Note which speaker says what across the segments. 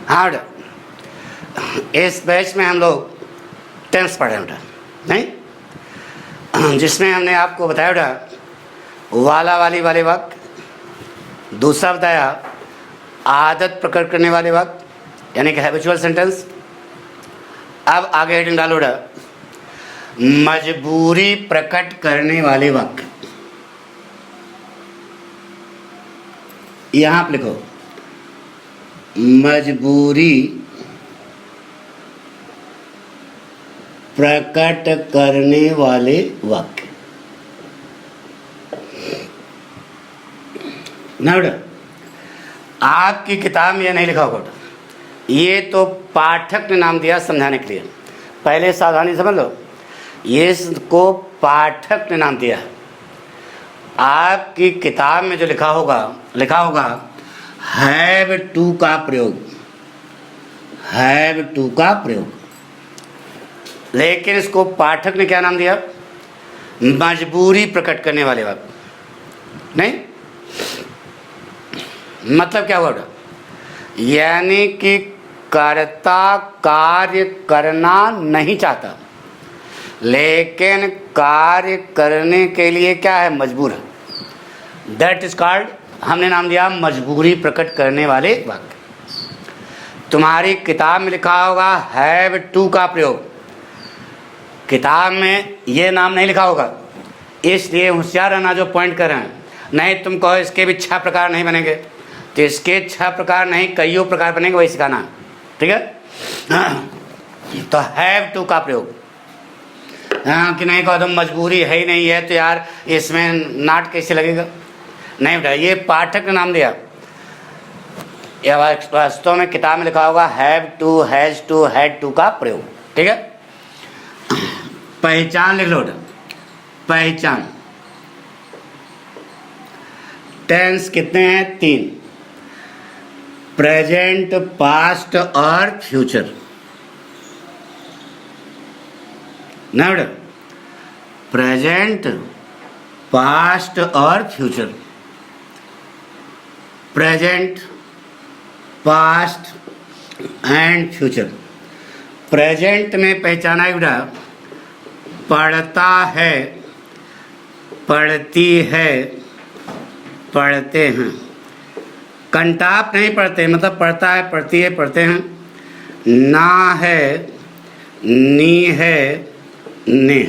Speaker 1: हाँ बेटा, इस बैच में हम लोग टेंस पढ़े बेटा, नहीं, जिसमें हमने आपको बताया बेटा वाला वाली वाले वक्त, दूसरा बताया आदत प्रकट करने वाले वक्त यानी कि हैबिचुअल सेंटेंस। अब आगे हेडिंग डालो बेटा, मजबूरी प्रकट करने वाले वक्त। यहां आप लिखो मजबूरी प्रकट करने वाले वाक्य। ना बेटा आपकी किताब में यह नहीं लिखा होगा, ये तो पाठक ने नाम दिया समझाने के लिए, पहले सावधानी समझ लो, ये इसको पाठक ने नाम दिया है। आपकी किताब में जो लिखा होगा हैव टू का प्रयोग, हैव टू का प्रयोग, लेकिन इसको पाठक ने क्या नाम दिया, मजबूरी प्रकट करने वाले वक्त। नहीं, मतलब क्या हुआ, यानी कि कर्ता कार्य करना नहीं चाहता, लेकिन कार्य करने के लिए क्या है, मजबूर है। दैट इज कॉल्ड, हमने नाम दिया मजबूरी प्रकट करने वाले वाक्य। तुम्हारी किताब में लिखा होगा हैव टू का प्रयोग, किताब में ये नाम नहीं लिखा होगा, इसलिए होशियार रहना जो पॉइंट कर रहे हैं। नहीं तुम कहो इसके भी 6 प्रकार नहीं बनेंगे, तो इसके 6 प्रकार नहीं कईयों प्रकार बनेंगे, वही सिखाना, ठीक है। तो हैव टू का प्रयोग, हाँ कि नहीं कहो तुम मजबूरी है ही नहीं है तो यार इसमें नाट कैसे लगेगा, नहीं बेटा ये पाठक ने नाम दिया। यह वास्तव में किताब में लिखा होगा have to, has to, had to का प्रयोग, ठीक है। पहचान लिख लो, पहचान। टेंस कितने हैं, 3, प्रेजेंट, पास्ट और फ्यूचर। ना बेटा, प्रेजेंट, पास्ट और future, present, past and future. Present में पहचाना है बेटा, पढ़ता है, पढ़ती है, पढ़ते हैं। कंटाप नहीं पढ़ते, मतलब पढ़ता है, पढ़ती है, पढ़ते हैं। ना है, नी है, ने।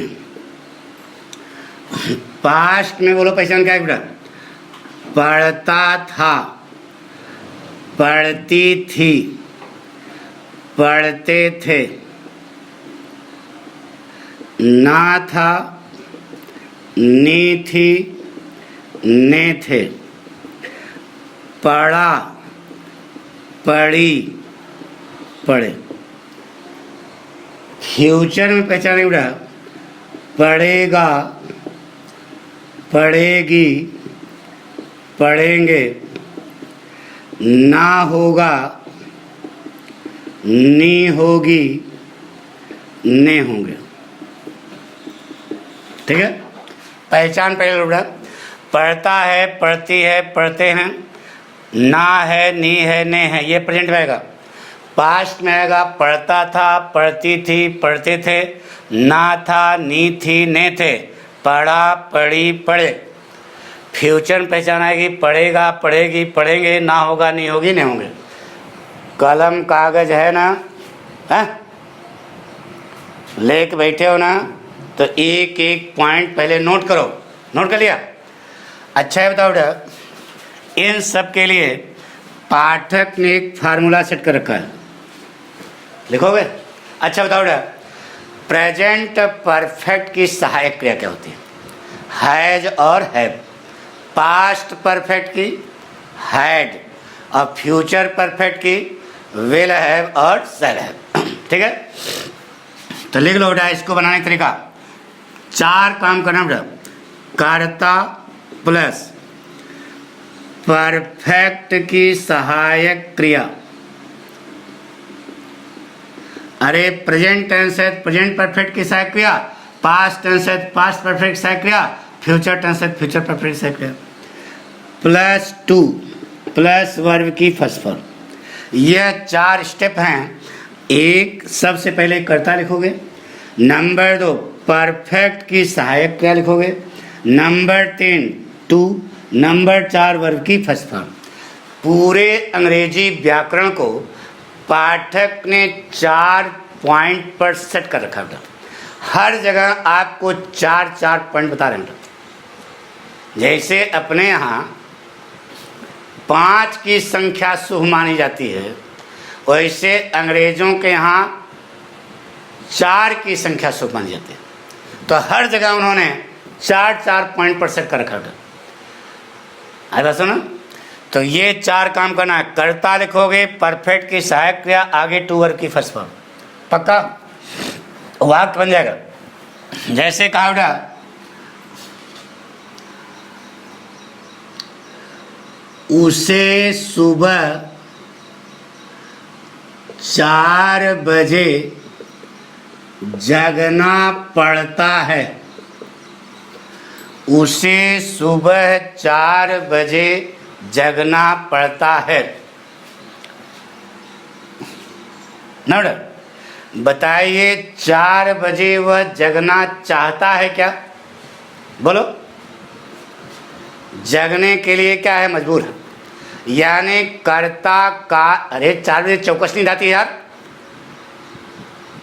Speaker 1: पास्ट में बोलो पहचान क्या है बेटा, पढ़ता था, पढ़ती थी, पढ़ते थे। ना था, नी थी, ने थे। पढ़ा, पढ़ी, पढ़े। फ्यूचर में पहचाने बेटा, पढ़ेगा, पढ़ेगी, पढ़ेंगे। ना होगा, नी होगी, ने होंगे, ठीक है। पहचान पहले बेटा, पढ़ता है, पढ़ती है, पढ़ते हैं। ना है, नी है, ने है, ये प्रेजेंट में आएगा। पास्ट में आएगा पढ़ता था, पढ़ती थी, पढ़ते थे। ना था, नी थी, ने थे, पढ़ा, पढ़ी, पढ़े। फ्यूचर में पहचान आएगी, पढ़ेगा, पढ़ेगी, पढ़ेंगे। ना होगा, नहीं होगी, नहीं होंगे। कलम कागज है ना, है लेके बैठे हो ना, तो एक एक पॉइंट पहले नोट करो। नोट कर लिया, अच्छा है। बताओ बेटा, इन सब के लिए पाठक ने एक फार्मूला सेट कर रखा है, लिखोगे? अच्छा बताओ बेटा, प्रेजेंट परफेक्ट की सहायक क्रिया क्या होती है? हैज और हैव। पास्ट परफेक्ट की हैड, और फ्यूचर परफेक्ट की विल हैव और शैल हैव, ठीक है। तो लिख लो बेटा, इसको बनाने का तरीका 4 काम करना बेटा। कर्ता प्लस परफेक्ट की सहायक क्रिया। अरे प्रेजेंट टेंस है, प्रेजेंट परफेक्ट की सहायक क्रिया। पास्ट टेंस है, पास्ट परफेक्ट सहायक क्रिया। फ्यूचर टेंस है, फ्यूचर परफेक्ट सहायक क्रिया। +2 प्लस वर्ब की फर्स्ट फॉर्म। यह 4 स्टेप हैं। एक, सबसे पहले कर्ता लिखोगे। नंबर 2, परफेक्ट की सहायक क्रिया लिखोगे। Number 3, to. नंबर 4, वर्ब की फर्स्ट फॉर्म। पूरे अंग्रेजी व्याकरण को पाठक ने 4 पॉइंट पर सेट कर रखा था। हर जगह आपको 4 पॉइंट बता रहे हैं। जैसे अपने यहाँ 5 की संख्या शुभ मानी जाती है, वैसे अंग्रेजों के यहाँ 4 की संख्या शुभ मानी जाती है। तो हर जगह उन्होंने 4 पॉइंट पर सेट कर रखा था। आया सुनो, तो ये 4 काम करना है। कर्ता लिखोगे, परफेक्ट की सहायक क्रिया, आगे टू वर्ब की फर्स्ट फॉर्म। पक्का वाक्य बन जाएगा। जैसे कहा बेटा, उसे सुबह 4 बजे जगना पड़ता है। उसे सुबह 4 बजे जगना पड़ता है। ना बेटा, बताइए 4 बजे वह जगना चाहता है क्या? बोलो। जगने के लिए क्या है? मजबूर है। यानी कर्ता का, अरे 4 बजे चौकस नहीं आती यार।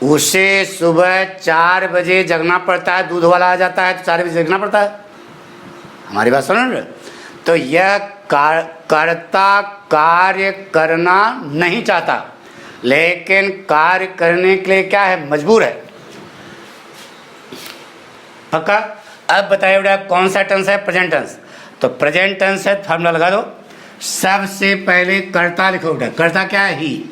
Speaker 1: उसे सुबह 4 बजे जगना पड़ता है। दूध वाला आ जाता है तो 4 बजे जगना पड़ता है। हमारी बात सुनो ना। तो यह कर्ता कार्य करना नहीं चाहता, लेकिन कार्य करने के लिए क्या है? मजबूर है। पक्का? अब बताइए बेटा कौन सा टेंस है? Present tense. तो प्रेजेंट टेंस है, फार्मूला लगा दो। सबसे पहले कर्ता लिखो बेटा। कर्ता क्या है? ही।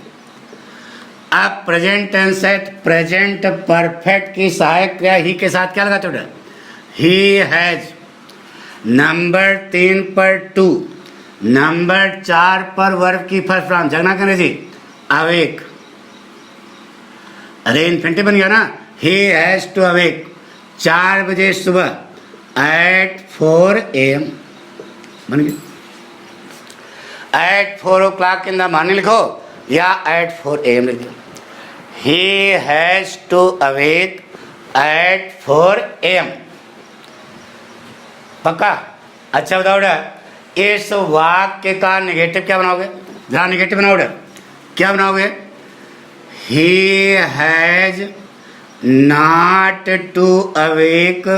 Speaker 1: अब प्रेजेंट टेंस है, प्रेजेंट परफेक्ट की सहायक क्रिया ही के साथ क्या लगाते बेटा? He has. नंबर 3 पर टू। नंबर 4 पर वर्ब की फर्स्ट फॉर्म। जगना करने जी, अवेक। अरे इन्फिनिटिव बन गया ना। ही हैज टू अवेक 4 बजे सुबह, एट 4 AM बन गया। Eight 4 o'clock in the morning लिखो या एट 4 AM लिख दो। He has to awake at 4 AM। पक्का? अच्छा बताओ बेटा, इस वाक्य का नेगेटिव क्या बनाओगे? जरा नेगेटिव बनाओ बेटा। क्या बनाओगे? He has not to awake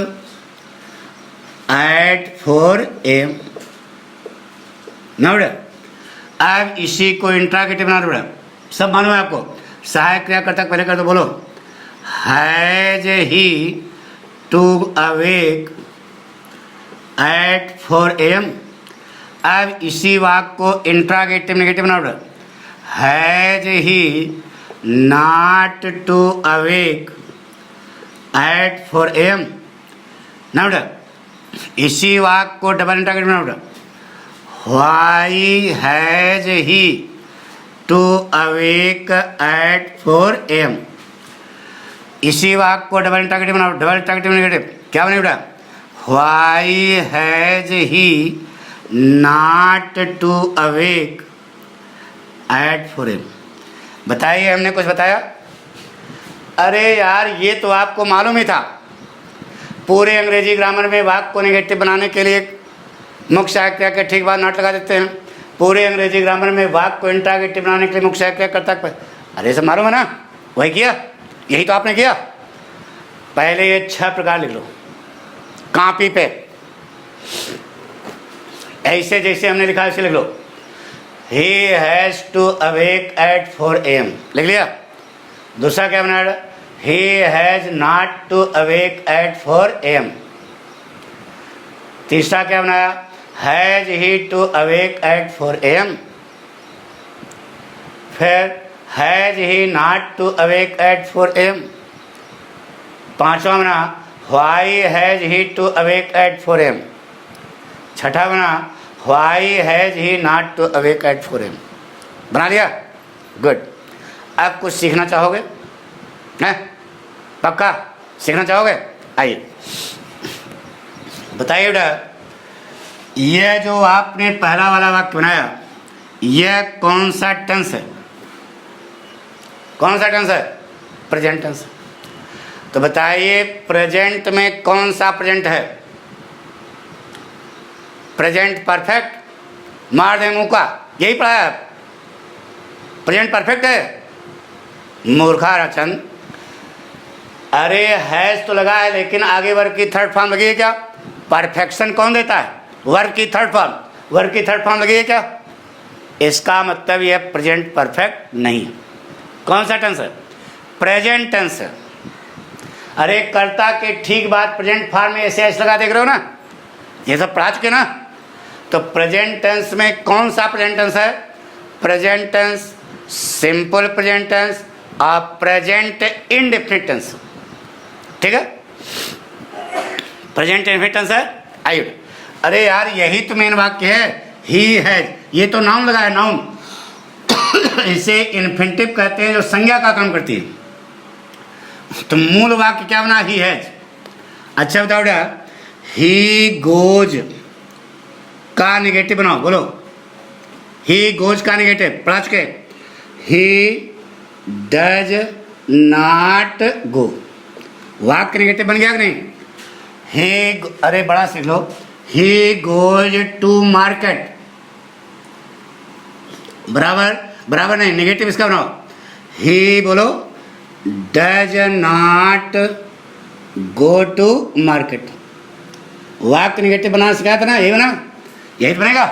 Speaker 1: at 4 AM ना बेटा। अब इसी को इंट्रागेटिव बना दो बेटा। सब मालूम है आपको। सहायक क्रिया कर्ता पहले कर दो। बोलो, has he to awake at 4 AM। अब इसी वाक्य को इंट्रागेटिव नेगेटिव बना बेटा। Has he not to awake at 4 AM ना बेटा। इसी वाक्य को डबल इंट्रागेटिव बना बेटा। Why has he to awake at 4 AM। इसी वाक्य को डबल इंट्रागेटिव बनाओ। डबल इंट्रागेटिव नेगेटिव क्या बने बेटा? Why has he not to awake at 4 AM। बताइए, हमने कुछ बताया? अरे यार, ये तो आपको मालूम ही था। पूरे अंग्रेजी ग्रामर में वाक्य को नेगेटिव बनाने के लिए मुख्य सहायक क्रिया के ठीक बाद नॉट लगा देते हैं। पूरे अंग्रेजी ग्रामर में वाक्य को इंट्रागेटिव बनाने के लिए मुख्य सहायक क्रिया कर्ता। अरे सब मालूम है ना? वही किया, यही तो आपने किया। पहले ये 6 प्रकार लिख लो कॉपी पे, ऐसे जैसे हमने लिखा ऐसे लिख लो। He has to awake at 4 AM लिख लिया। दूसरा क्या बनाया? He has not to awake at 4 AM। तीसरा क्या बनाया? Has he to awake at 4 AM। फिर has he not to awake at 4 AM। पांचवा बना why has he to awake at 4 AM। छठा बना why has he not to awake at 4 AM। बना लिया? गुड। अब कुछ सीखना चाहोगे? हैं? पक्का सीखना चाहोगे? आइए बताइए बेटा, यह जो आपने पहला वाला वाक्य बनाया, यह कौन सा टेंस है? कौन सा टेंस है? Present tense. तो बताइए प्रेजेंट में कौन सा प्रेजेंट है? प्रेजेंट परफेक्ट, मार दे मुंह का, यही पढ़ा है। प्रेजेंट परफेक्ट है? मूर्खा रचन। अरे हैज तो लगा है, लेकिन आगे वर्ब की थर्ड फॉर्म लगी है क्या? परफेक्शन कौन देता है? वर्ब की थर्ड फॉर्म। वर्ब की थर्ड फॉर्म लगी है क्या? इसका मतलब यह प्रेजेंट परफेक्ट नहीं है। कौन सा टेंस है? प्रेजेंट टेंस है। अरे कर्ता के ठीक बाद प्रेजेंट फॉर्म में ऐसे ऐसे लगा, देख रहे हो ना, ये सब पढ़ा चुके ना। तो प्रेजेंट टेंस में कौन सा प्रेजेंट टेंस है? Present tense, simple present tense और प्रेजेंट इंडेफिनिट टेंस। ठीक है, प्रेजेंट इंडेफिनिट टेंस है। आइए, अरे यार यही तो मेन वाक्य है, ही हैज। ये तो नाउन लगा है, नाउन। इसे इन्फिनिटिव कहते हैं जो संज्ञा का काम करती है। तो मूल वाक्य क्या बना? He has. अच्छा बताओ बेटा, ही गोज का निगेटिव बनाओ, बोलो। ही गोज का निगेटिव पढ़ा चुके। ही डज नॉट गो, वाक्य निगेटिव बन गया कि नहीं? ही, अरे बड़ा सीख लो। ही गोज टू मार्केट, बराबर बराबर नहीं, निगेटिव इसका बनाओ। ही बोलो does not go to market. वाक्य निगेटिव बनाना सिखाया था ना, यही बना, यही बनेगा।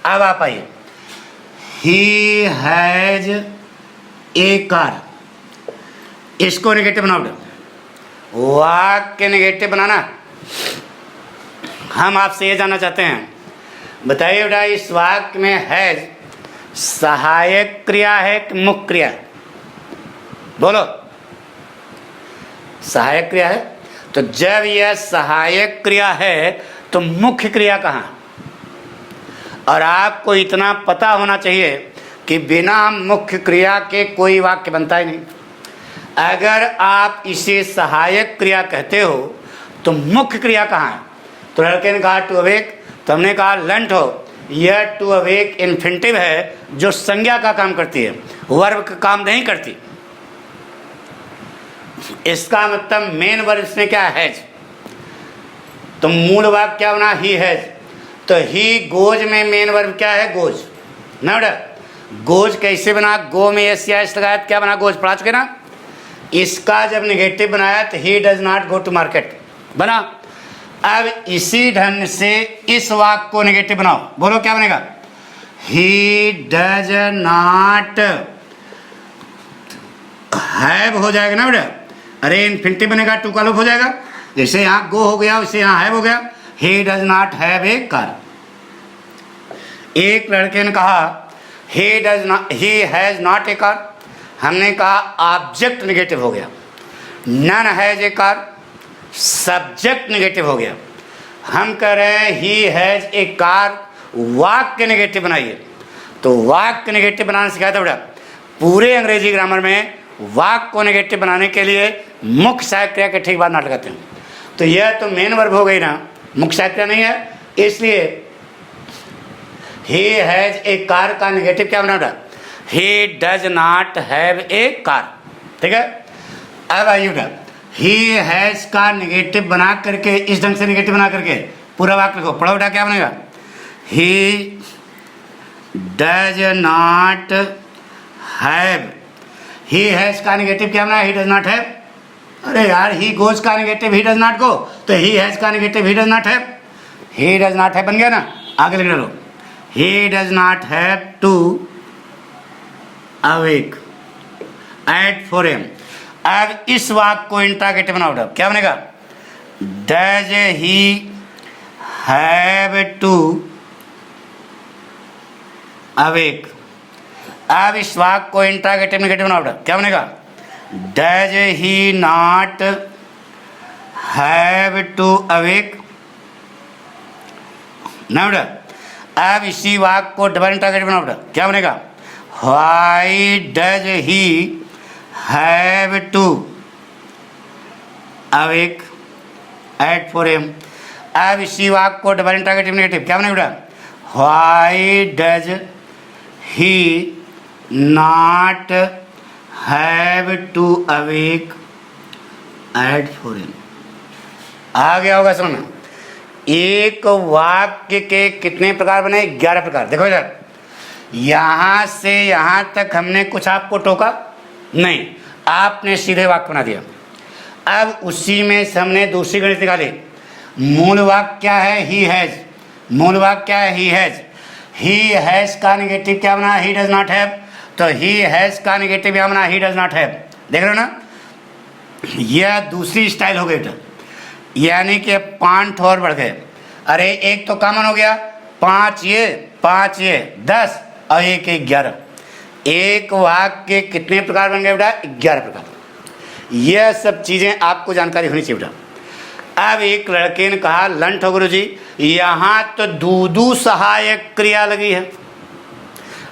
Speaker 1: अब आप आइए, ही हैज ए कार, इसको निगेटिव बनाओ बेटा। वाक्य निगेटिव बनाना। हम आपसे ये जानना चाहते हैं, बताइए बेटा इस वाक्य में हैज सहायक क्रिया है कि मुख्य क्रिया है? बोलो। सहायक क्रिया है। तो जब यह सहायक क्रिया है तो मुख्य क्रिया कहाँ? और आपको इतना पता होना चाहिए कि बिना मुख्य क्रिया के कोई वाक्य बनता ही नहीं। अगर आप इसे सहायक क्रिया कहते हो तो मुख्य क्रिया कहाँ है? तो लड़के ने कहा टू अवेक, तो हमने कहा लर्न हो। यह टू अवेक इन्फिनिटिव है जो संज्ञा का काम करती है, वर्ब का काम नहीं करती। इसका मतलब मेन वर्ब इसमें क्या है? हैज। तो मूल वाक्य क्या बना? He has. तो ही गोज में मेन वर्ब क्या है? गोज ना बेटा। गोज कैसे बना? गो में एस या एस लगाया, क्या बना? गोज। पढ़ा चुके ना। इसका जब निगेटिव बनाया तो he does not go to market बना। अब इसी ढंग से इस वाक्य को निगेटिव बनाओ, बोलो क्या बनेगा? ही डज नॉट हैव हो जाएगा ना बेटा। अरे इन्फिनिटिव बनेगा, टू का लोप हो जाएगा। जैसे यहाँ गो हो गया वैसे यहाँ हैव हो गया। He does not have a car. एक लड़के ने कहा he has not a car. हमने कहा ऑब्जेक्ट निगेटिव हो गया। None has a car, subject negative हो गया। हम कह रहे हैं ही हैज ए कार, वाक्य निगेटिव बनाइए। तो वाक्य निगेटिव बनाना सिखाया था बेटा। पूरे अंग्रेजी ग्रामर में वाक्य को निगेटिव बनाने के लिए मुख्य सहायक क्रिया के ठीक बाद नॉट लगाते हैं। तो यह तो मेन वर्ब हो गई ना, मुख्य सहायक क्रिया नहीं है। इसलिए ही हैज ए कार का निगेटिव क्या बना बेटा? ही does not have a car. ठीक है, अब आइए बेटा, ही हैज का निगेटिव बना करके, इस ढंग से निगेटिव बना करके पूरा वाक्य को पढ़ो बेटा। क्या बनेगा? He does not have. He has का निगेटिव क्या बना? He does not have. अरे यार, ही गोज का negative he does not go, तो ही हैज का negative he does not have. He does not have बन गया ना। आगे लिख लो, he does not have to awake at 4 AM। अब इस वाक्य को इंट्रागेटिव बनाओ, क्या बनेगा? Does he have to awake. अब इस वाक्य को इंट्रागेटिव नेगेटिव बनाओ, क्या बनेगा? Does he not have to awake ना बेटा। अब इसी वाक्य को डबल इंट्रागेटिव बनाओ, क्या बनेगा? Why does he have to awake at 4 AM। अब इसी वाक्य को डबल इंट्रागेटिव नेगेटिव क्या बनेगा बेटा? Why does he not have to awake at 4 AM। आ गया होगा समझ में। एक वाक्य के कितने प्रकार बने? 11 प्रकार। देखो इधर, यहां से यहां तक हमने कुछ आपको टोका नहीं, आपने सीधे वाक्य बना दिया। अब उसी में से हमने दूसरी गणित निकाली। मूल वाक्य क्या है? He has. मूल वाक्य क्या है? He has. ही हैज का निगेटिव क्या बना? He does not have. तो ही हैज का निगेटिव क्या बना? He does not have. देख रहे हो ना, यह दूसरी स्टाइल हो गई बेटा, यानी कि 5 और बढ़ गए। अरे एक तो कॉमन हो गया, 5 ये 5 ये 10 और एक 11। एक वाक्य के कितने प्रकार बन गए बेटा? 11 प्रकार। यह सब चीजें आपको जानकारी होनी चाहिए बेटा। अब एक लड़के ने कहा, लंठ हो गुरु जी, यहाँ तो दूदू सहायक क्रिया लगी है।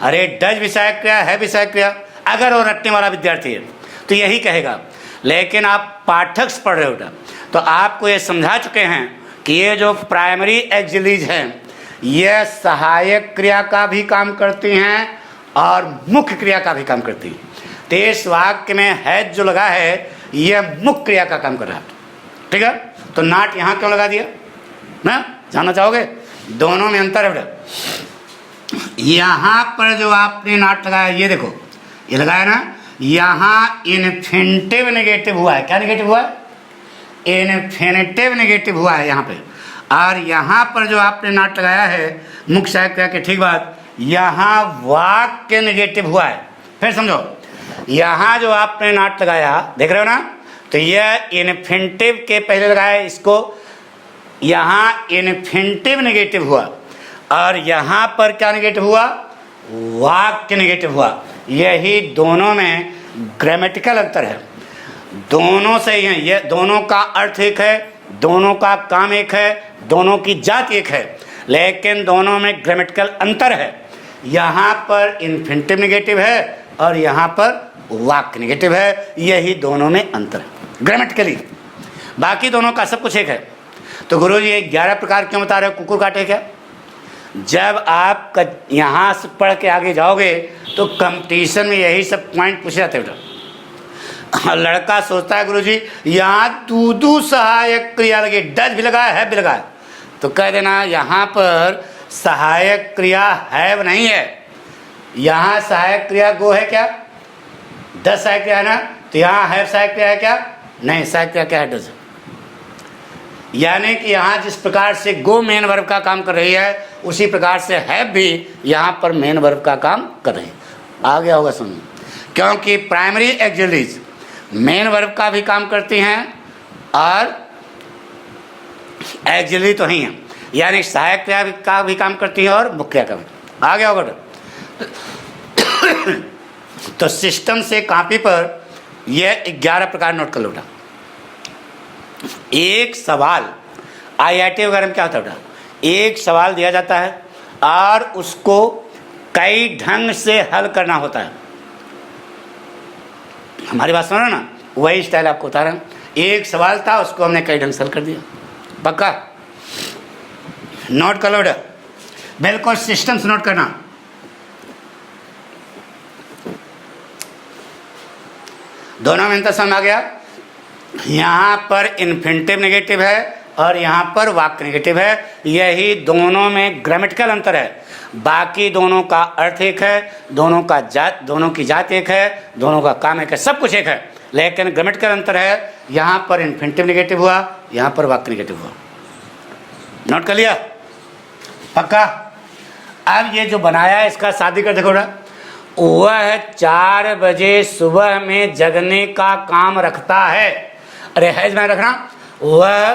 Speaker 1: अरे डज भी सहायक क्रिया है, भी सहायक क्रिया। अगर वो रटने वाला विद्यार्थी है तो यही कहेगा, लेकिन आप पाठक से पढ़ रहे हो बेटा, तो आपको ये समझा चुके हैं कि ये जो प्राइमरी एक्सिलरीज हैं यह सहायक क्रिया का भी काम करती हैं और मुख्य क्रिया का भी काम करती हैं। तो इस वाक्य में हैज जो लगा है यह मुख्य क्रिया का काम कर रहा है। ठीक है, तो नाट यहाँ क्यों लगा दिया ना, जानना चाहोगे? दोनों में अंतर है बेटा। यहाँ पर जो आपने नाट लगाया, ये देखो, ये लगाया ना, यहाँ इन्फिनिटिव नेगेटिव हुआ है। क्या नेगेटिव हुआ है? इन्फिनिटिव नेगेटिव हुआ है यहाँ पे। और यहाँ पर जो आपने नाट लगाया है मुख्य सहायक क्रिया के, ठीक बात, यहाँ वाक्य नेगेटिव हुआ है। फिर समझो, यहाँ जो आपने नाट लगाया, देख रहे हो ना, तो यह इन्फिनिटिव के पहले लगाया इसको, यहाँ इन्फिनिटिव नेगेटिव हुआ और यहाँ पर क्या नेगेटिव हुआ? वाक्य नेगेटिव हुआ। यही दोनों में ग्रामेटिकल अंतर है। दोनों से ही हैं, ये दोनों का अर्थ एक है, दोनों का काम एक है, दोनों की जात एक है, लेकिन दोनों में ग्रामेटिकल अंतर है। यहाँ पर इन्फिनिटिव नेगेटिव है और यहाँ पर वाक्य नेगेटिव है। यही दोनों में अंतर है ग्रामेटिकली, बाकी दोनों का सब कुछ एक है। तो गुरु जी 11 प्रकार क्यों बता रहे हो? कुकुर काटे क्या? जब आप यहाँ से पढ़ के आगे जाओगे तो कंपटीशन में यही सब पॉइंट पूछे जाते बेटा। लड़का सोचता है गुरु जी यहाँ दूदू सहायक क्रिया लगी, डज भी लगा है भी लगा है, तो कह देना यहाँ पर सहायक क्रिया हैव नहीं है, यहाँ सहायक क्रिया गो है क्या? डज सहायक क्रिया है ना, तो यहाँ हैव सहायक क्रिया है क्या? नहीं, सहायक क्रिया क्या है? डज। यानी कि यहाँ जिस प्रकार से गो मेन वर्ब का काम कर रही है उसी प्रकार से हैव भी यहाँ पर मेन वर्ब का काम कर रही है। आ गया होगा समझ, क्योंकि प्राइमरी एक्सिलरीज मेन वर्ब का भी काम करती हैं और एक्सिलरी तो ही है, यानी सहायक क्रिया का भी काम करती है और मुख्य क्रिया का भी। आ गया होगा तो सिस्टम से कॉपी पर यह 11 प्रकार नोट कर लो बेटा। एक सवाल IIT वगैरह में क्या होता है बेटा, एक सवाल दिया जाता है और उसको कई ढंग से हल करना होता है। हमारी बात सुनो ना, वही स्टाइल आपको बता रहा हूँ। एक सवाल था, उसको हमने कई ढंग से हल कर दिया। पक्का नोट कर लो बेटा, बिल्कुल सिस्टम से नोट करना। दोनों में अंतर समझ आ गया। यहाँ पर इन्फिनिटिव नेगेटिव है और यहाँ पर वाक्य नेगेटिव है, यही दोनों में ग्रामेटिकल अंतर है। बाकी दोनों का अर्थ एक है, दोनों की जात एक है, दोनों का काम एक है, सब कुछ एक है, लेकिन ग्रामेटिकल अंतर है। यहाँ पर इन्फिनिटिव नेगेटिव हुआ, यहाँ पर वाक्य नेगेटिव हुआ। नोट कर लिया? पक्का। अब ये जो बनाया है इसका शादी कर देखो ना, वह 4 बजे सुबह में जगने का काम रखता है। अरे हैज में रखना, वह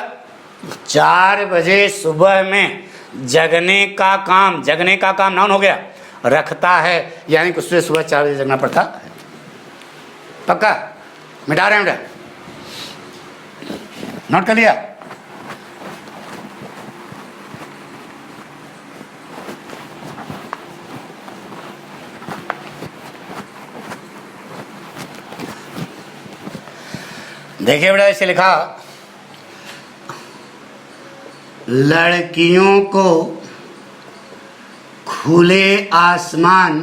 Speaker 1: 4 बजे सुबह में जगने का काम नाउन हो गया, रखता है, यानी कि उससे सुबह 4 बजे जगना पड़ता है। पक्का मिटा रहे हैं बेटा? नोट कर लिया? देखिए बेटा, इसे लिखा, लड़कियों को खुले आसमान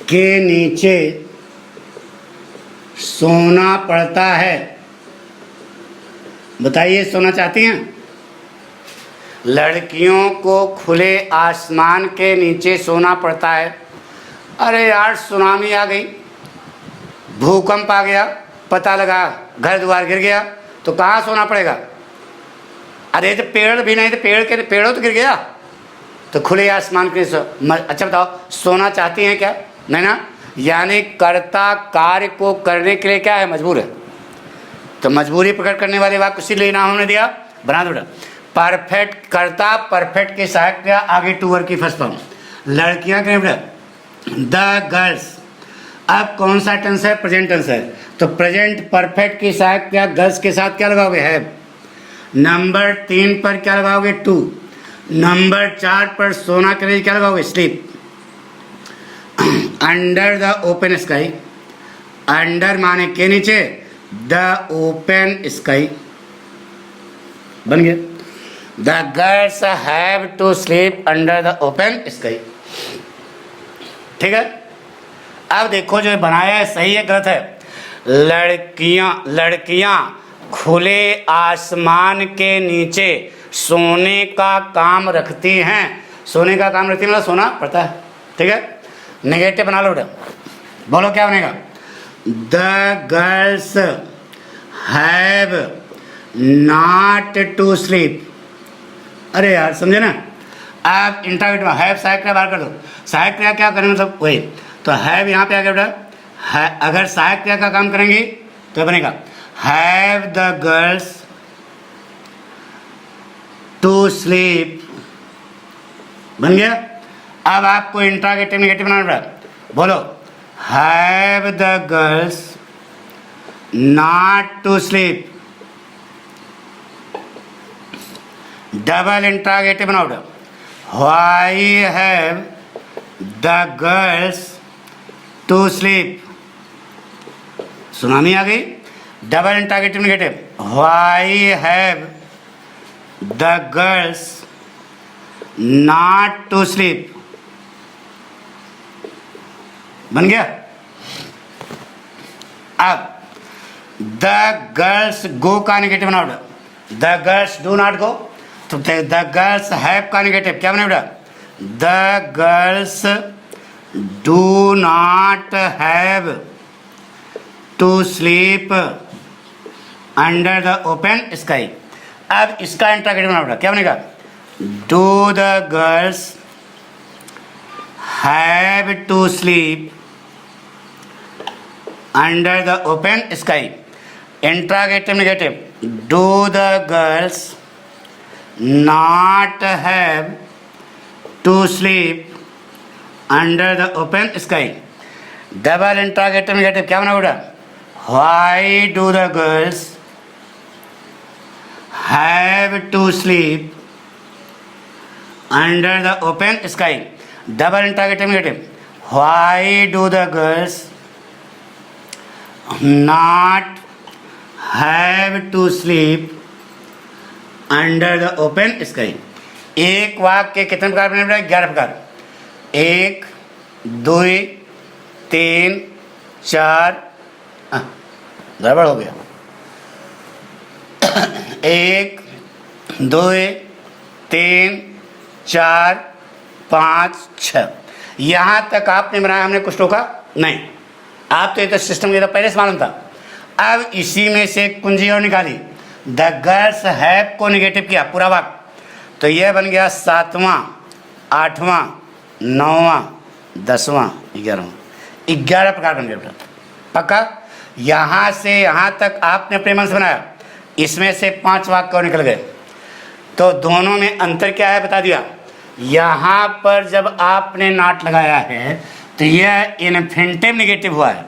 Speaker 1: के नीचे सोना पड़ता है। बताइए, सोना चाहती हैं? लड़कियों को खुले आसमान के नीचे सोना पड़ता है। अरे यार, सुनामी आ गई, भूकंप आ गया, पता लगा घर द्वार गिर गया, तो कहाँ सोना पड़ेगा? अरे तो पेड़ भी नहीं, तो पेड़ों तो गिर गया, तो खुले आसमान के अच्छा बताओ, सोना चाहती हैं क्या? नहीं ना। यानी कर्ता कार्य को करने के लिए क्या है? मजबूर है। तो मजबूरी प्रकट करने वाले वाक्य इसीलिए नाम हमने दिया, बना दो। परफेक्ट कर्ता, परफेक्ट की सहायक क्रिया, आगे टू वर्ब की फर्स्ट फॉर्म। लड़कियां के द गर्ल्स। अब कौन सा टेंस है? प्रेजेंट टेंस है, तो प्रेजेंट परफेक्ट की सहायक क्रिया गर्ल्स के साथ क्या लगाओगे? हैव। नंबर 3 पर क्या लगाओगे? टू। नंबर 4 पर सोना के लिए क्या लगाओगे? Sleep. Under the open sky. Under माने के नीचे, द ओपन स्काई बन गया। The girls have to sleep under the open sky. ठीक है। अब देखो जो बनाया है सही है गलत है? लड़कियां खुले आसमान के नीचे सोने का काम रखती हैं। सोने का काम रखती है मतलब सोना पड़ता है। ठीक है। नेगेटिव बना लो बेटा, बोलो क्या बनेगा? The girls have not to sleep. अरे यार समझे ना। आप इंटरव्यू हैव सहायक क्रिया बाहर कर दो। सहायक क्रिया क्या करें मतलब वही, तो हैव यहाँ पे आ गया बेटा। अगर सहायक क्रिया का काम करेंगे तो बनेगा have the girls to sleep, बन गया। अब आपको इंट्रागेटिव नेगेटिव बनाना पड़ा, बोलो have the girls not to sleep. Double interrogative बनाओ, why have the girls to sleep. Tsunami आ गई। Double interrogative negative, why have the girls not to sleep, बन गया। अब द गर्ल्स गो का नेगेटिव बनाओ, the girls do not go, तो the girls have का नेगेटिव क्या बने बेटा? The girls do not have to sleep under the open sky. अब इसका इंट्रागेटिव बनाओ बेटा, क्या बनेगा? Do the girls have to sleep under the open sky. Interrogative negative, do the girls not have to sleep under the open sky। Double interrogative negative क्या बना बेटा? Why do the girls have to sleep under the open sky? Double interrogative negative, Why do the girls not have to sleep under the open sky. एक वाक्य के कितने प्रकार बने बेटा? 11 प्रकार। 1 2 3 4, गड़बड़ हो गया। 1 2 3 4 5 6, यहाँ तक आपने बनाया, हमने कुछ टोका नहीं। आप तो ये तो सिस्टम ये तो पहले से मालूम था। अब इसी में से कुंजी और निकाली, द गर्ल्स हैव को निगेटिव किया पूरा वाक्य, तो यह बन गया 7वां 8वां 9वां 10वां 11वां प्रकार बन गया। पक्का? यहाँ से यहाँ तक आपने अपने मन से बनाया, इसमें से 5 वाक्य और निकल गए। तो दोनों में अंतर क्या है बता दिया। यहाँ पर जब आपने नॉट लगाया है तो यह इन्फिनिटिव नेगेटिव हुआ है,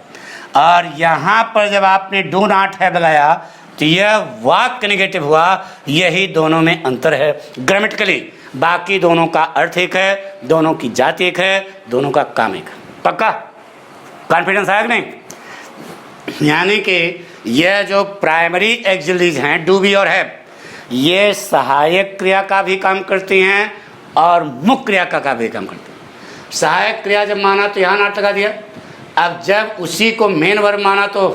Speaker 1: और यहाँ पर जब आपने डू नॉट हैव लगाया तो यह वाक्य नेगेटिव हुआ। यही दोनों में अंतर है ग्रामेटिकली। बाकी दोनों का अर्थ एक है, दोनों की जाति एक है, दोनों का काम एक है। पक्का? कॉन्फिडेंस आया कि नहीं? यानी कि यह जो प्राइमरी एक्सिलरीज हैं डू बी और हैव, ये सहायक क्रिया का भी काम करती हैं और मुख्य क्रिया का भी काम करती हैं। सहायक क्रिया जब माना तो यहाँ नॉट लगा दिया। अब जब उसी को मेन वर्ब माना तो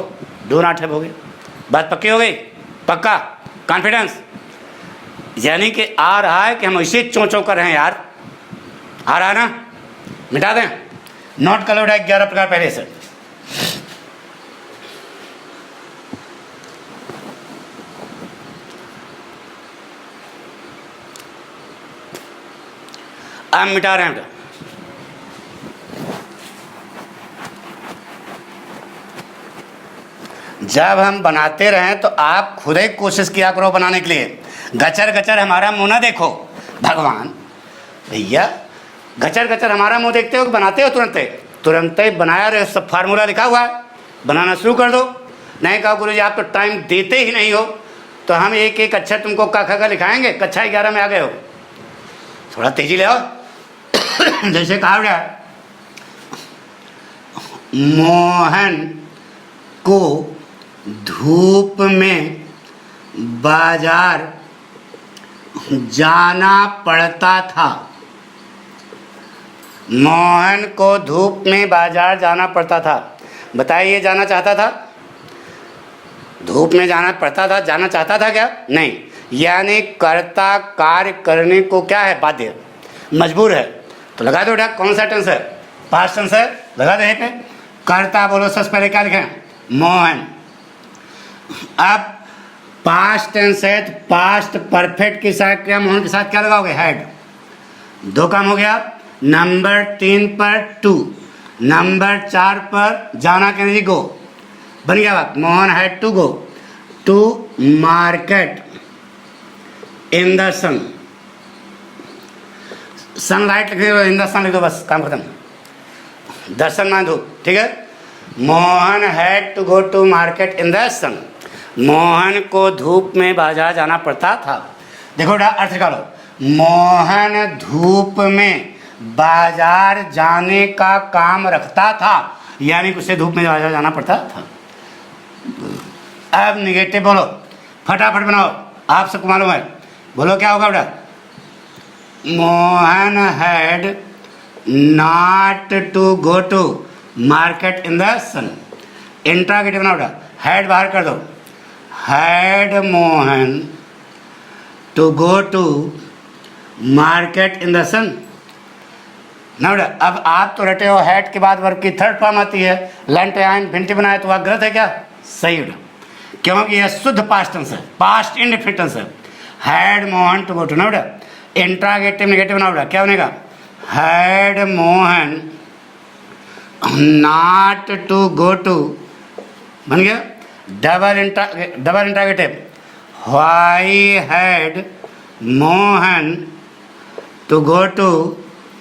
Speaker 1: डू नॉट हैव हो गया। बात पक्की हो गई? पक्का? कॉन्फिडेंस? यानी कि आ रहा है कि हम इसे चों कर रहे हैं यार। आ रहा है ना? मिटा दें? नोट कर लो 11 प्रकार पहले से। अब मिटा रहे हैं। जब हम बनाते रहें तो आप खुद ही कोशिश किया करो बनाने के लिए। गचर गचर हमारा मुंह ना देखो। भगवान भैया, गचर गचर हमारा मुंह देखते हो कि बनाते हो तुरंत ही बनाया रहे। सब फार्मूला लिखा हुआ है, बनाना शुरू कर दो। नहीं कहा गुरु जी आप तो टाइम देते ही नहीं हो, तो हम एक एक अक्षर तुमको का खा लिखाएंगे। कक्षा 11 में आ गए हो, थोड़ा तेजी ले आओ। जैसे कहा गया, मोहन को धूप में बाजार जाना पड़ता था। मोहन को धूप में बाजार जाना पड़ता था। बताइए, जाना चाहता था? धूप में जाना पड़ता था, जाना चाहता था क्या? नहीं। यानी कर्ता कार्य करने को क्या है? बाध्य, मजबूर है। तो लगा दो डाक। कौन सा टेंस है? पास्ट टेंस है। लगा दो यहीं पे। कर्ता बोलो, सबसे पहले क्या लिखें? मोहन। अब पास्ट टेंस है तो पास्ट परफेक्ट के साथ क्या, मोहन के साथ क्या लगाओगे? हैड। दो काम हो गया। नंबर 3 पर टू, नंबर 4 पर जाना के नहीं गो। बन गया बात। Mohan had to go to market in the sun. Sunlight लिख दो, इन द सन लिख दो, बस काम खत्म। दर्शन मान धूप, ठीक है। Mohan had to go to market in the sun. Mohan को धूप में बाजार जाना पड़ता था। देखो अर्थ निकालो। मोहन धूप में बाजार जाने का काम रखता था, यानी उसे धूप में बाजार जाना पड़ता था। अब निगेटिव बोलो, फटाफट बनाओ, आप सबको मालूम है। बोलो क्या होगा बेटा? Mohan had not to go to market in the sun. Interrogative बनाओ बेटा, हैड बाहर कर दो। Had Mohan to go to market in the sun. ना बेटा, अब आप तो रटे हो हैड के बाद वर्ब की थर्ड फॉर्म आती है। लेंट आइन भिंटी बनाए तो वह गलत है क्या? सही बेटा, क्योंकि यह शुद्ध पास्ट टेंस है, पास्ट इंडेफिनिट टेंस है। Had Mohan to go to. ना बेटा, इंट्रागेटिव नेगेटिव ना बेटा, क्या बनेगा? Had Mohan not to go to, बन गया। Double interrogative, why had Mohan to go to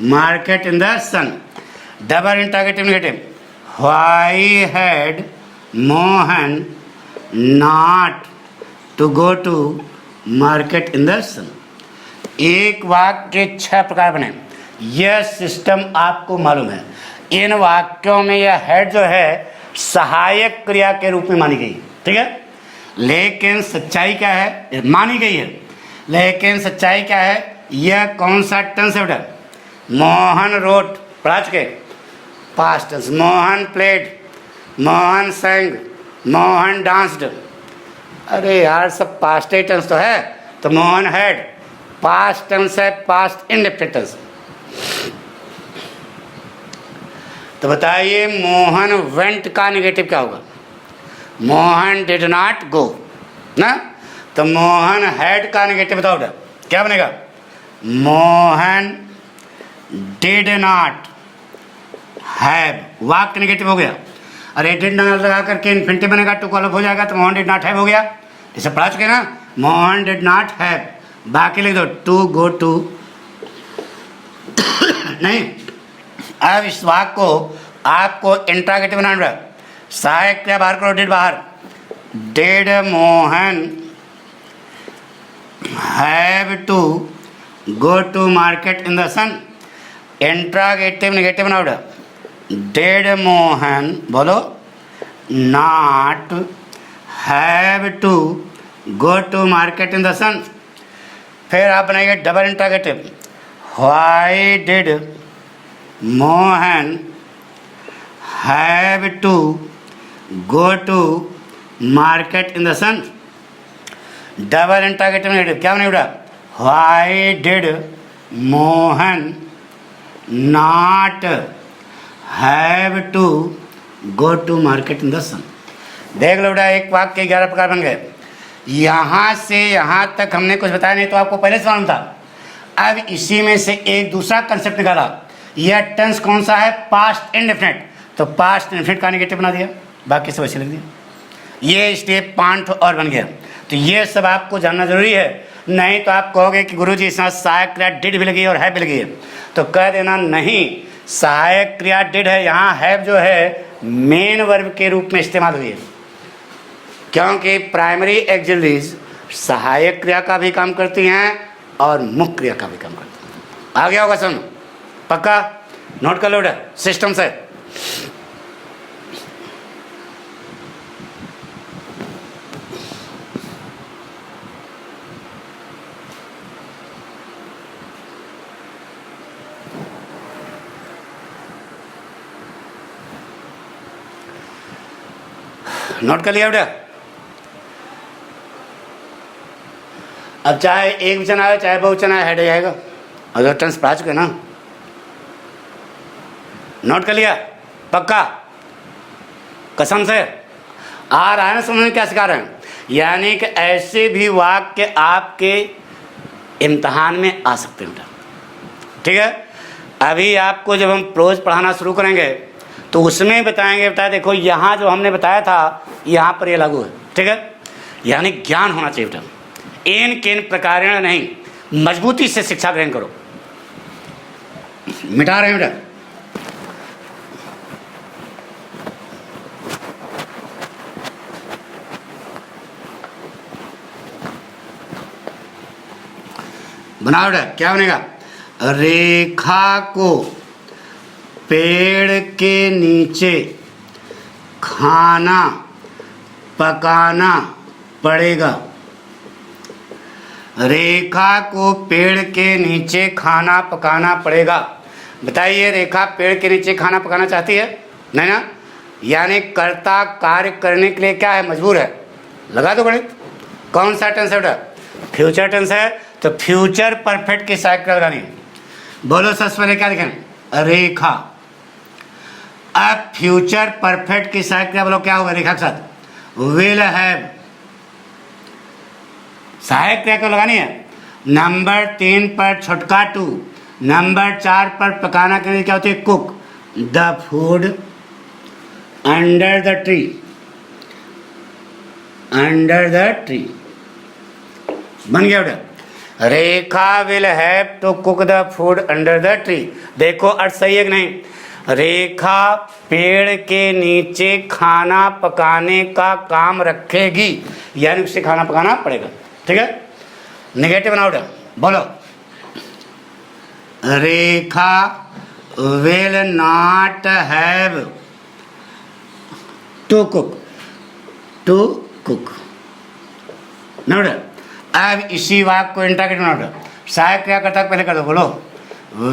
Speaker 1: market in the sun. Double interrogative negative, why had Mohan not to go to market in the sun. एक वाक्य के 6 प्रकार बने। यह सिस्टम आपको मालूम है। इन वाक्यों में यह हेड जो है सहायक क्रिया के रूप में मानी गई, ठीक है। लेकिन सच्चाई क्या है? मानी गई है, लेकिन सच्चाई क्या है? यह कौन सा टेंस है बेटा? मोहन रोट, पढ़ा चुके, past tense. Mohan played, Mohan sang, Mohan danced. अरे यार, सब पास्ट टेंस तो है। तो मोहन हैड पास्ट टेंस है, पास्ट इंडेफिनिट टेंस। तो बताइए मोहन वेंट का नेगेटिव क्या होगा? मोहन डिड नॉट गो ना। तो मोहन हैड का नेगेटिव बताओ बेटा, क्या बनेगा? Mohan did not have. वाक्य नेगेटिव हो गया। अरे डिड नॉट लगा करके इन्फिनिटिव बनेगा, टू कॉलम हो जाएगा, तो मोहन डिड नॉट हैव हो गया। इसे पढ़ा चुके ना, मोहन डिड नॉट हैव। बाकी लिख दो टू गो टू। नहीं, अब इस वाक्य को आपको इंट्रागेटिव बनाना है। सहायक क्या बाहर करो, डिड बाहर। Did Mohan have to go to market in the sun. Interrogative negative बनाओ बेटा। डिड मोहन बोलो not have to go to market in the sun. फिर आप बनाइए double interrogative. Why did Mohan have to go to market in the sun. Double interrogative negative क्या बनेगा बेटा, why did Mohan not have to go to market in the sun. देख लो बेटा, एक वाक्य के 11 प्रकार बन गए। यहाँ से यहाँ तक हमने कुछ बताया नहीं तो आपको पहले से मालूम था। अब इसी में से एक दूसरा कंसेप्ट निकाला। यह टेंस कौन सा है, पास्ट इंडेफिनिट, तो पास्ट इंडेफिनिट का नेगेटिव बना दिया, बाकी सब ऐसे लिख दिया। ये स्टेप 5 और बन गया। तो ये सब आपको जानना जरूरी है, नहीं तो आप कहोगे कि गुरुजी इसमें सहायक क्रिया डिड भी लगी है और हैव भी लगी है, तो कह देना नहीं, सहायक क्रिया डिड है, यहाँ हैव जो है मेन वर्ब के रूप में इस्तेमाल हुई है, क्योंकि प्राइमरी एक्सिलरीज सहायक क्रिया का भी काम करती हैं और मुख्य क्रिया का भी काम करती हैं। आ गया होगा समझ, पक्का नोट कर लो सिस्टम से। नोट कर लिया बेटा। अब चाहे एक वचन आए चाहे बहुवचन आए, हेड आ जाएगा, अगर टेंस पढ़ा चुके ना। नोट कर लिया, पक्का कसम से आ रहा है ना समझ में क्या सिखा रहे हैं। यानी कि ऐसे भी वाक्य आपके इम्तहान में आ सकते हैं बेटा, ठीक है। अभी आपको जब हम प्रोज पढ़ाना शुरू करेंगे तो उसमें बताएंगे, बेटा देखो यहाँ जो हमने बताया था यहाँ पर ये लागू है, ठीक है। यानी ज्ञान होना चाहिए बेटा, इन किन प्रकारेण नहीं, मजबूती से शिक्षा ग्रहण करो। मिटा रहे हैं बेटा, बनाओ बेटा, क्या बनेगा, रेखा को पेड़ के नीचे खाना पकाना पड़ेगा। रेखा को पेड़ के नीचे खाना पकाना पड़ेगा। बताइए, रेखा पेड़ के नीचे खाना पकाना चाहती है? नहीं ना। यानी कर्ता कार्य करने के लिए क्या है, मजबूर है। लगा दो गणित। कौन सा टेंस है बेटा, फ्यूचर टेंस है, तो फ्यूचर परफेक्ट की साइकिल लगानी है। बोलो सबसे पहले क्या लिखें, रेखा। अब फ्यूचर परफेक्ट की साइकिल बोलो क्या होगा रेखा के साथ, विल हैव। सहायक क्रिया को लगानी है। नंबर 3 पर छुटका टू, नंबर 4 पर पकाना के लिए क्या होती है, cook the food under the tree, under the tree. बन गया बेटा, Rekha will have to cook the food under the tree. देखो अर्थ सही है कि नहीं, रेखा पेड़ के नीचे खाना पकाने का काम रखेगी, यानी उसे खाना पकाना पड़ेगा, ठीक है। नेगेटिव बनाओ बेटा, बोलो, Rekha will not have to cook, to cook ना बेटा। अब इसी वाक्य को इंटरगेटिव बनाओ बेटा, सहायक क्रिया करता पहले कर दो, बोलो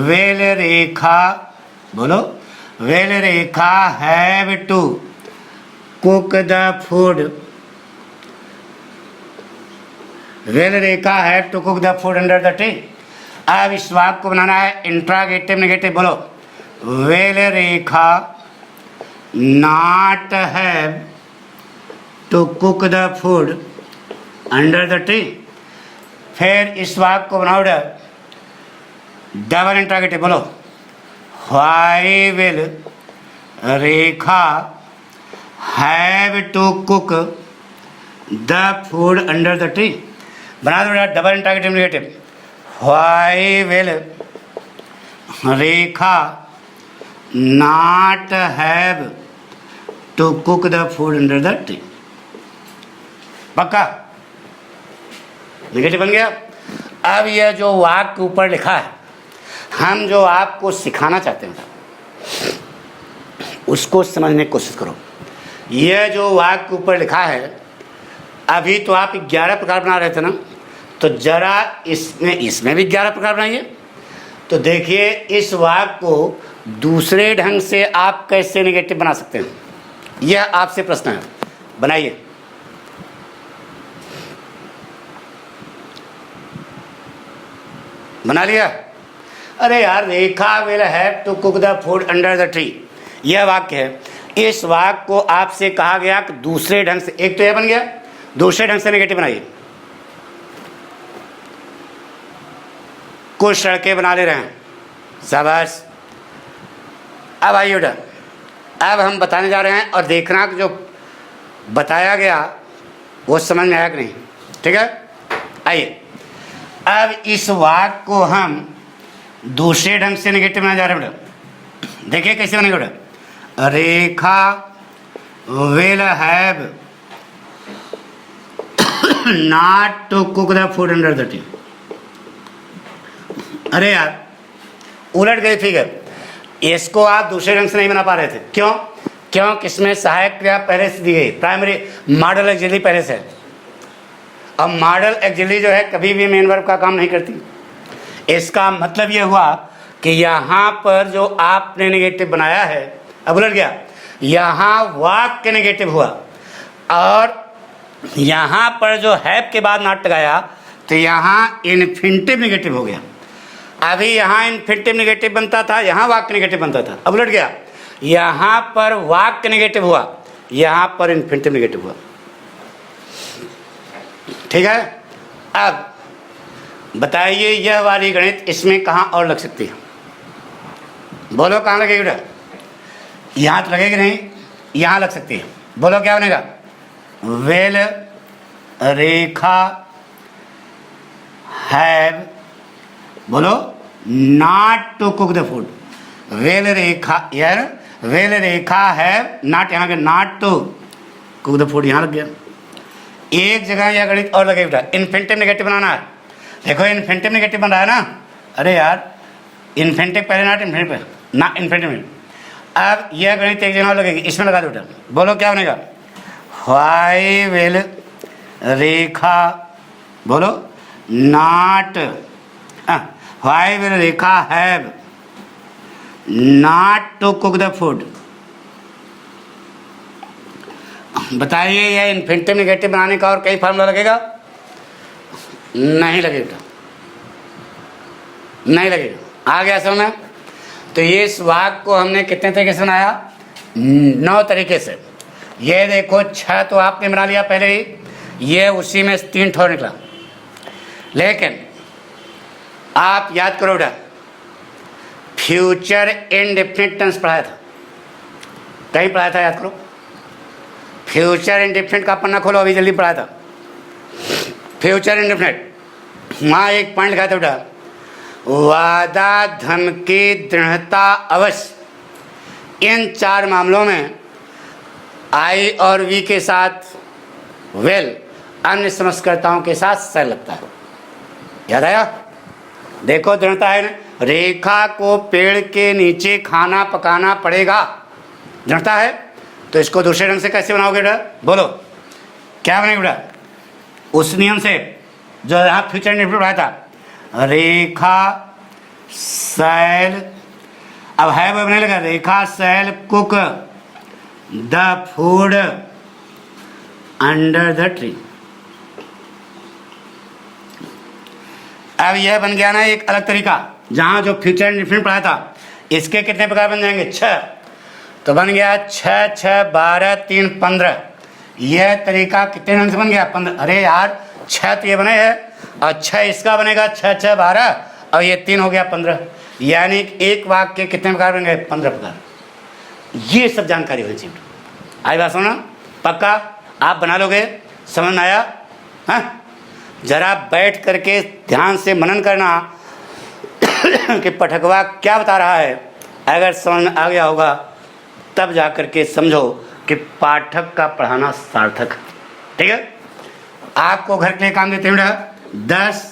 Speaker 1: विल रेखा, बोलो will Rekha have to cook the food, will Rekha have to cook the food under the tree. अब इस वाक्य को बनाना है इंट्रागेटिव नेगेटिव, बोलो will Rekha not have to cook the food under the tree. फिर इस वाक्य को बनाओ डबल इंट्रागेटिव, बोलो why will Rekha have to cook the food under the tree. बना दो double interrogative negative, why will Rekha not have to cook the food under the tree. पक्का negative बन गया। अब यह जो वाक्य ऊपर लिखा है, हम जो आपको सिखाना चाहते हैं उसको समझने की कोशिश करो। यह जो वाक्य ऊपर लिखा है, अभी तो आप 11 प्रकार बना रहे थे ना, तो जरा इसमें भी 11 प्रकार बनाइए तो देखिए इस वाक्य को दूसरे ढंग से आप कैसे नेगेटिव बना सकते हैं, यह आपसे प्रश्न है। बनाइए। बना लिया? अरे यार, Rekha will have to cook the food under the tree, यह वाक्य है। इस वाक्य को आपसे कहा गया कि दूसरे ढंग से, एक तो यह बन गया, दूसरे ढंग से नेगेटिव बनाइए। कुछ सड़कें बना ले रहे हैं, शाबाश। अब आइए बेटा, अब हम बताने जा रहे हैं और देखना कि जो बताया गया वो समझ में आया कि नहीं। ठीक है, आइए अब इस वाक्य को हम दूसरे ढंग से नेगेटिव बनाने जा रहे हैं बेटा। देखिए कैसे बनेगा बेटा। Rekha will have not to cook the food under the tree. अरे यार, उलट गई फिगर। इसको आप दूसरे ढंग से नहीं बना पा रहे थे, क्यों? क्योंकि इसमें सहायक क्रिया पहले से दी गई, प्राइमरी मॉडल ऑक्सिलरी पहले से है। अब मॉडल ऑक्सिलरी जो है कभी भी मेन वर्ब का काम नहीं करती। इसका मतलब ये हुआ कि यहाँ पर जो आपने नेगेटिव बनाया है, अब उलट गया, यहाँ वाक्य नेगेटिव हुआ और यहाँ पर जो हैव के बाद नॉट लगाया तो यहाँ इन्फिनिटिव नेगेटिव हो गया। अभी यहाँ इन्फिनिटिव नेगेटिव बनता था, यहाँ वाक्य नेगेटिव बनता था। अब उलट गया, यहाँ पर वाक्य नेगेटिव हुआ, यहाँ पर इन्फिनिटिव नेगेटिव हुआ। ठीक है, अब बताइए यह वाली गणित इसमें कहाँ और लग सकती है? बोलो कहाँ लगेगी बेटा? यहाँ तो लगेगी नहीं, यहाँ लग सकती है। बोलो क्या बनेगा? वेल रेखा हैव, बोलो not to cook the food. Well Rekha, यार वेल रेखा हैव नॉट, यहाँ के not to cook the food यहाँ लग गया। एक जगह यह गणित और लगे बेटा, इन्फिनिटिव नेगेटिव बनाना है। देखो इन्फिनिटिव नेगेटिव बन रहा है ना। अरे यार, इन्फिनिटिव पहले नॉट, इन्फिनिटिव ना इन्फिनिटिव। अब यह गणित एक जगह और लगेगी, इसमें लगा दो बेटा। बोलो क्या बनेगा? वाई विल रेखा, बोलो not, why will Rekha have not to cook the food. बताइए यह इन्फिनिटिव नेगेटिव बनाने का और कई फार्मूला लगेगा? नहीं लगेगा, नहीं लगेगा। आ गया समझ में? तो ये इस वाक्य को हमने कितने तरीके से बनाया? 9 तरीके से। ये देखो 6 तो आपने बना लिया पहले ही, ये उसी में 3 ठोर निकला। लेकिन आप याद करो बेटा, फ्यूचर इंडेफिनिट टेंस पढ़ाया था, कहीं पढ़ाया था, याद करो। फ्यूचर इंडेफिनिट का पन्ना खोलो, अभी जल्दी पढ़ाया था। फ्यूचर इंडेफिनिट, वहाँ एक पॉइंट लिखा था बेटा, वादा, धमकी, दृढ़ता, अवश्य, इन 4 मामलों में आई और वी के साथ वेल, अन्य समस्कर्ताओं के साथ सर लगता है। याद आया? देखो दृढ़ता है ना, रेखा को पेड़ के नीचे खाना पकाना पड़ेगा, दृढ़ता है। तो इसको दूसरे ढंग से कैसे बनाओगे बेटा? बोलो क्या बनेगा बेटा? उस नियम से जो यहाँ फ्यूचर इंडेफिनिट पढ़ाया था, रेखा शैल, अब है वो बनने लगा, Rekha shall cook the food under the tree. अब यह बन गया ना एक अलग तरीका, जहाँ जो फ्यूचर इंडेफिनिट पढ़ाया था, इसके कितने प्रकार बन जाएंगे? 6। तो बन गया 6, 6, 12, 3, 15। यह तरीका कितने ढंग से बन गया? 15। अरे यार 6 तो ये बने हैं और 6 इसका बनेगा, 6, 6, 12 और ये 3 हो गया 15। यानी एक वाक्य के कितने प्रकार बन गए? 15 प्रकार। ये सब जानकारी होनी चाहिए। आई बात सुना? पक्का आप बना लोगे? समझ में आया? हाँ, जरा बैठ करके ध्यान से मनन करना कि पठकवा क्या बता रहा है। अगर समझ में आ गया होगा तब जा करके समझो कि पाठक का पढ़ाना सार्थक है। ठीक है, आपको घर के लिए काम देते हैं 10,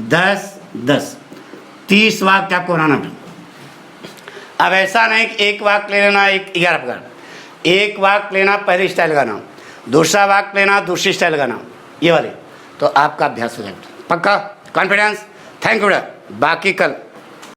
Speaker 1: 10, 10, 30 वाक्य आपको बनाना पड़ेगा। अब ऐसा नहीं कि एक वाक्य ले लेना, 11 प्रकार, एक वाक्य लेना पहली स्टाइल लगाना, दूसरा वाक्य लेना दूसरी स्टाइल लगाना, ये वाले, तो आपका अभ्यास हो जाएगा। पक्का? कॉन्फिडेंस? थैंक यू बेटा। बाकी कल